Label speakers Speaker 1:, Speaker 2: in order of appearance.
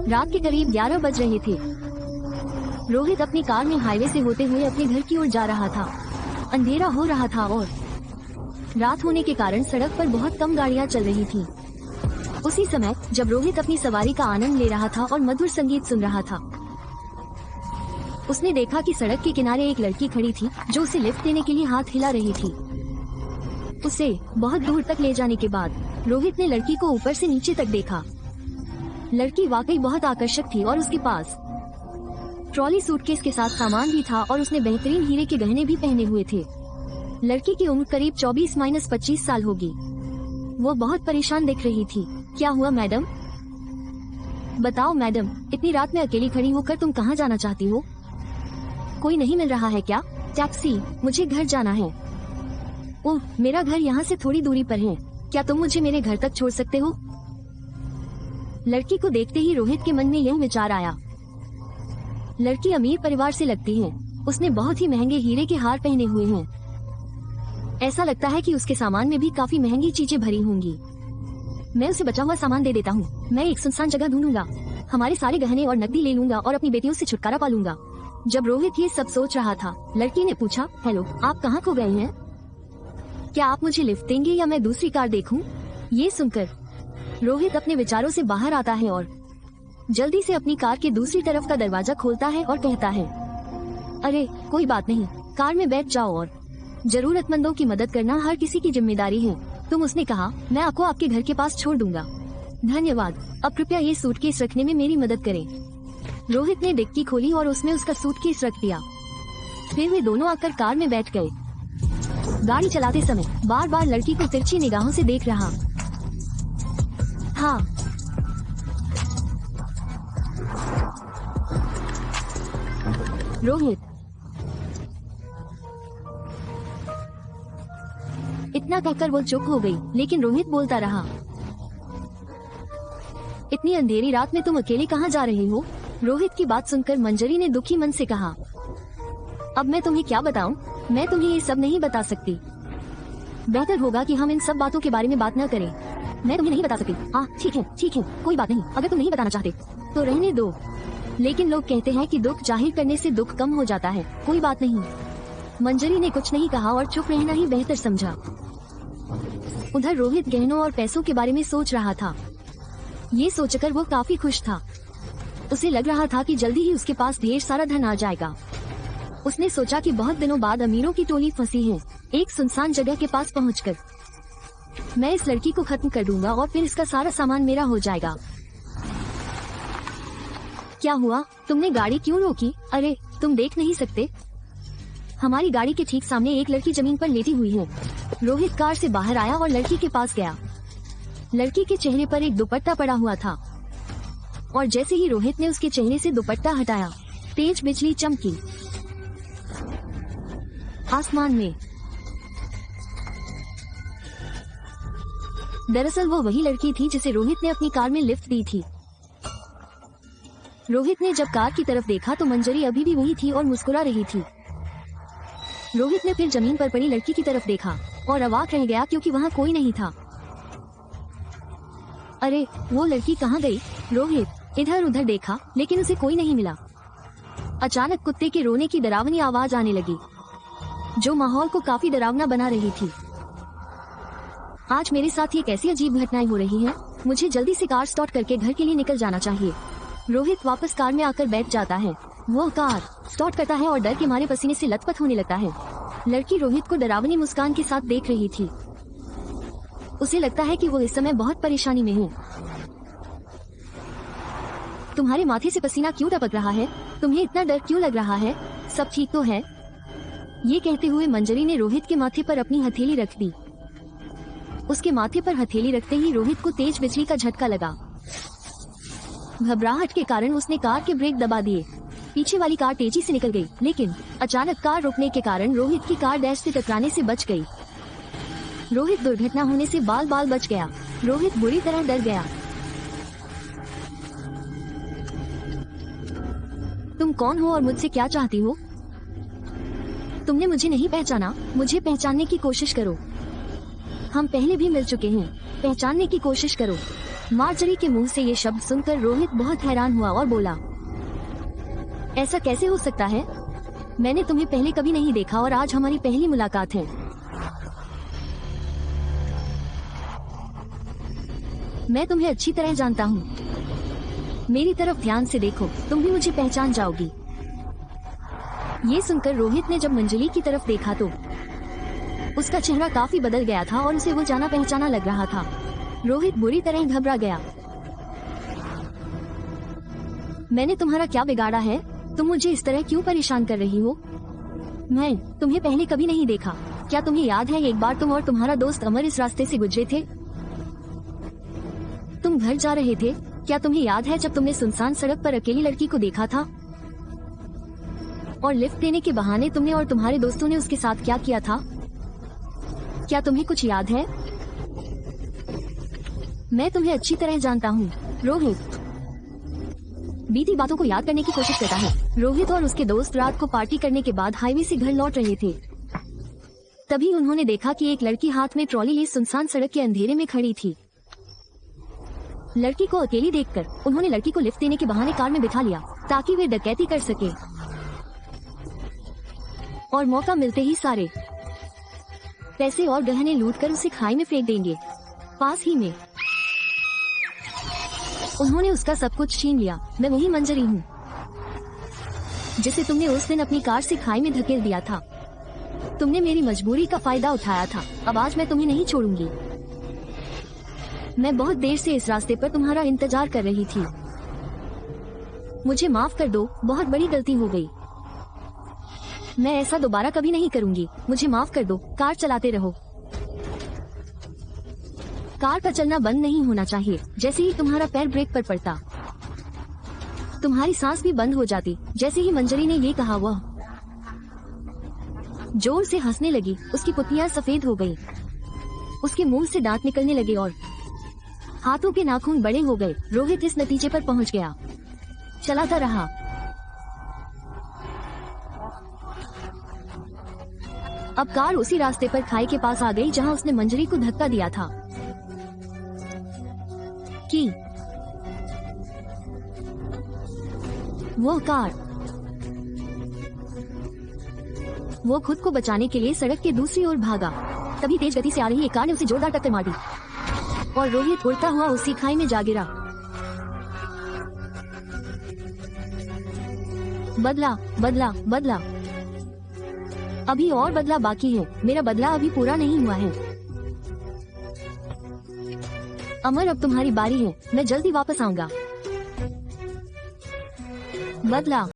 Speaker 1: रात के करीब 11 बज रहे थे। रोहित अपनी कार में हाईवे से होते हुए अपने घर की ओर जा रहा था। अंधेरा हो रहा था और रात होने के कारण सड़क पर बहुत कम गाड़ियां चल रही थीं। उसी समय जब रोहित अपनी सवारी का आनंद ले रहा था और मधुर संगीत सुन रहा था, उसने देखा कि सड़क के किनारे एक लड़की खड़ी थी जो उसे लिफ्ट देने के लिए हाथ हिला रही थी। उसे बहुत दूर तक ले जाने के बाद रोहित ने लड़की को ऊपर से नीचे तक देखा। लड़की वाकई बहुत आकर्षक थी और उसके पास ट्रॉली सूटकेस के साथ सामान भी था और उसने बेहतरीन हीरे के गहने भी पहने हुए थे। लड़की की उम्र करीब 24-25 साल होगी। वो बहुत परेशान दिख रही थी। क्या हुआ मैडम? बताओ मैडम, इतनी रात में अकेली खड़ी होकर तुम कहाँ जाना चाहती हो? कोई नहीं मिल रहा है क्या? टैक्सी, मुझे घर जाना है। ओह, मेरा घर यहाँ से थोड़ी दूरी पर है। क्या तुम मुझे मेरे घर तक छोड़ सकते हो? लड़की को देखते ही रोहित के मन में यह विचार आया। लड़की अमीर परिवार से लगती है। उसने बहुत ही महंगे हीरे के हार पहने हुए हैं। ऐसा लगता है कि उसके सामान में भी काफी महंगी चीजें भरी होंगी। मैं उसे बचा हुआ सामान दे देता हूँ। मैं एक सुनसान जगह ढूंढूंगा, हमारे सारे गहने और नकदी ले लूंगा और अपनी बेटियों से छुटकारा पा लूंगा। जब रोहित ये सब सोच रहा था, लड़की ने पूछा, हेलो, आप कहाँ खो गए हैं? क्या आप मुझे लिफ्ट देंगे या मैं दूसरी कार देखूं? ये सुनकर रोहित अपने विचारों से बाहर आता है और जल्दी से अपनी कार के दूसरी तरफ का दरवाजा खोलता है और कहता है, अरे कोई बात नहीं, कार में बैठ जाओ और जरूरतमंदों की मदद करना हर किसी की जिम्मेदारी है। तुम, उसने कहा, मैं आपको आपके घर के पास छोड़ दूंगा। धन्यवाद। अब कृपया ये सूटकेस रखने में मेरी मदद करें। रोहित ने डिक्की खोली और उसमें उसका सूटकेस रख दिया। फिर वे दोनों आकर कार में बैठ गए। गाड़ी चलाते समय बार बार लड़की को तिरछी निगाहों से देख रहा। हाँ, रोहित। इतना कहकर वो चुप हो गई, लेकिन रोहित बोलता रहा, इतनी अंधेरी रात में तुम अकेले कहाँ जा रहे हो? रोहित की बात सुनकर मंजरी ने दुखी मन से कहा, अब मैं तुम्हें क्या बताऊं? मैं तुम्हें ये सब नहीं बता सकती। बेहतर होगा कि हम इन सब बातों के बारे में बात न करें। मैं तुम्हें नहीं बता सकती। हाँ ठीक है, कोई बात नहीं। अगर तुम नहीं बताना चाहते तो रहने दो। लेकिन लोग कहते हैं कि दुख जाहिर करने से दुख कम हो जाता है। कोई बात नहीं। मंजरी ने कुछ नहीं कहा और चुप रहना ही बेहतर समझा। उधर रोहित गहनों और पैसों के बारे में सोच रहा था। ये सोचकर वो काफी खुश था। उसे लग रहा था कि जल्दी ही उसके पास ढेर सारा धन आ जाएगा। उसने सोचा कि बहुत दिनों बाद अमीरों की टोली फंसी है। एक सुनसान जगह के पास पहुंचकर मैं इस लड़की को खत्म कर दूंगा और फिर इसका सारा सामान मेरा हो जाएगा। क्या हुआ? तुमने गाड़ी क्यों रोकी? अरे, तुम देख नहीं सकते? हमारी गाड़ी के ठीक सामने एक लड़की जमीन पर लेटी हुई है। रोहित कार से बाहर आया और लड़की के पास गया। लड़की के चेहरे पर एक दुपट्टा पड़ा हुआ था और जैसे ही रोहित ने उसके चेहरे से दुपट्टा हटाया, तेज बिजली चमकी। आसमान में दरअसल वो वही लड़की थी जिसे रोहित ने अपनी कार में लिफ्ट दी थी। रोहित ने जब कार की तरफ देखा तो मंजरी अभी भी वही थी और मुस्कुरा रही थी। रोहित ने फिर जमीन पर पड़ी लड़की की तरफ देखा और अवाक रह गया क्योंकि वहाँ कोई नहीं था। अरे, वो लड़की कहाँ गई? रोहित इधर उधर देखा लेकिन उसे कोई नहीं मिला। अचानक कुत्ते के रोने की डरावनी आवाज आने लगी, जो माहौल को काफी डरावना बना रही थी। आज मेरे साथ ये कैसी अजीब घटनाएं हो रही हैं। मुझे जल्दी से कार स्टार्ट करके घर के लिए निकल जाना चाहिए। रोहित वापस कार में आकर बैठ जाता है। वो कार स्टार्ट करता है और डर के मारे पसीने से लथपथ होने लगता है। लड़की रोहित को डरावनी मुस्कान के साथ देख रही थी। उसे लगता है कि वो इस समय बहुत परेशानी में है। तुम्हारे माथे से पसीना क्यों टपक रहा है? तुम्हें इतना डर क्यों लग रहा है? सब ठीक तो है? ये कहते हुए मंजरी ने रोहित के माथे पर अपनी हथेली रख दी। उसके माथे पर हथेली रखते ही रोहित को तेज बिजली का झटका लगा। घबराहट के कारण उसने कार के ब्रेक दबा दिए। पीछे वाली कार तेजी से निकल गई, लेकिन अचानक कार रुकने के कारण रोहित की कार डैश से टकराने से बच गई। रोहित दुर्घटना होने से बाल बाल बच गया। रोहित बुरी तरह डर गया। तुम कौन हो और मुझसे क्या चाहती हो? तुमने मुझे नहीं पहचाना। मुझे पहचानने की कोशिश करो। हम पहले भी मिल चुके हैं। पहचानने की कोशिश करो। मार्जरी के मुंह से ये शब्द सुनकर रोहित बहुत हैरान हुआ और बोला, ऐसा कैसे हो सकता है? मैंने तुम्हें पहले कभी नहीं देखा और आज हमारी पहली मुलाकात है। मैं तुम्हें अच्छी तरह जानता हूँ। मेरी तरफ ध्यान से देखो, तुम भी मुझे पहचान जाओगी। ये सुनकर रोहित ने जब मंजली की तरफ देखा तो उसका चेहरा काफी बदल गया था और उसे वो जाना पहचाना लग रहा था। रोहित बुरी तरह घबरा गया। मैंने तुम्हारा क्या बिगाड़ा है? तुम मुझे इस तरह क्यों परेशान कर रही हो? मैं तुम्हें पहले कभी नहीं देखा। क्या तुम्हें याद है एक बार तुम और तुम्हारा दोस्त अमर इस रास्ते से गुजरे थे? तुम घर जा रहे थे। क्या तुम्हें याद है जब तुमने सुनसान सड़क पर अकेली लड़की को देखा था और लिफ्ट देने के बहाने तुमने और तुम्हारे दोस्तों ने उसके साथ क्या किया था? क्या तुम्हें कुछ याद है? मैं तुम्हें अच्छी तरह जानता हूँ। रोहित बीती बातों को याद करने की कोशिश करता है। रोहित और उसके दोस्त रात को पार्टी करने के बाद हाईवे से घर लौट रहे थे। तभी उन्होंने देखा कि एक लड़की हाथ में ट्रॉली लिए सुनसान सड़क के अंधेरे में खड़ी थी। लड़की को अकेली देखकर उन्होंने लड़की को लिफ्ट देने के बहाने कार में बिठा लिया ताकि वे डकैती कर सके और मौका मिलते ही सारे पैसे और गहने लूटकर उसे खाई में फेंक देंगे। पास ही में उन्होंने उसका सब कुछ छीन लिया। मैं वही मंजरी हूँ जिसे तुमने उस दिन अपनी कार से खाई में धकेल दिया था। तुमने मेरी मजबूरी का फायदा उठाया था। अब आज मैं तुम्हें नहीं छोड़ूंगी। मैं बहुत देर से इस रास्ते पर तुम्हारा इंतजार कर रही थी। मुझे माफ कर दो, बहुत बड़ी गलती हो गई। मैं ऐसा दोबारा कभी नहीं करूंगी। मुझे माफ कर दो। कार चलाते रहो। कार का चलना बंद नहीं होना चाहिए। जैसे ही तुम्हारा पैर ब्रेक पर पड़ता तुम्हारी सांस भी बंद हो जाती। जैसे ही मंजरी ने ये कहा वह जोर से हंसने लगी। उसकी पुतलियां सफेद हो गईं। उसके मुंह से दांत निकलने लगे और हाथों के नाखून बड़े हो गए। रोहित इस नतीजे पर पहुंच गया। चलाता रहा। अब कार उसी रास्ते पर खाई के पास आ गई जहां उसने मंजरी को धक्का दिया था कि वो कार वो खुद को बचाने के लिए सड़क के दूसरी ओर भागा। तभी तेज गति से आ रही एक कार ने उसे जोरदार टक्कर मार दी और रोहित उड़ता हुआ उसी खाई में जा गिरा। बदला बदला बदला, अभी और बदला बाकी है। मेरा बदला अभी पूरा नहीं हुआ है। अमर अब तुम्हारी बारी है। मैं जल्दी वापस आऊंगा। बदला।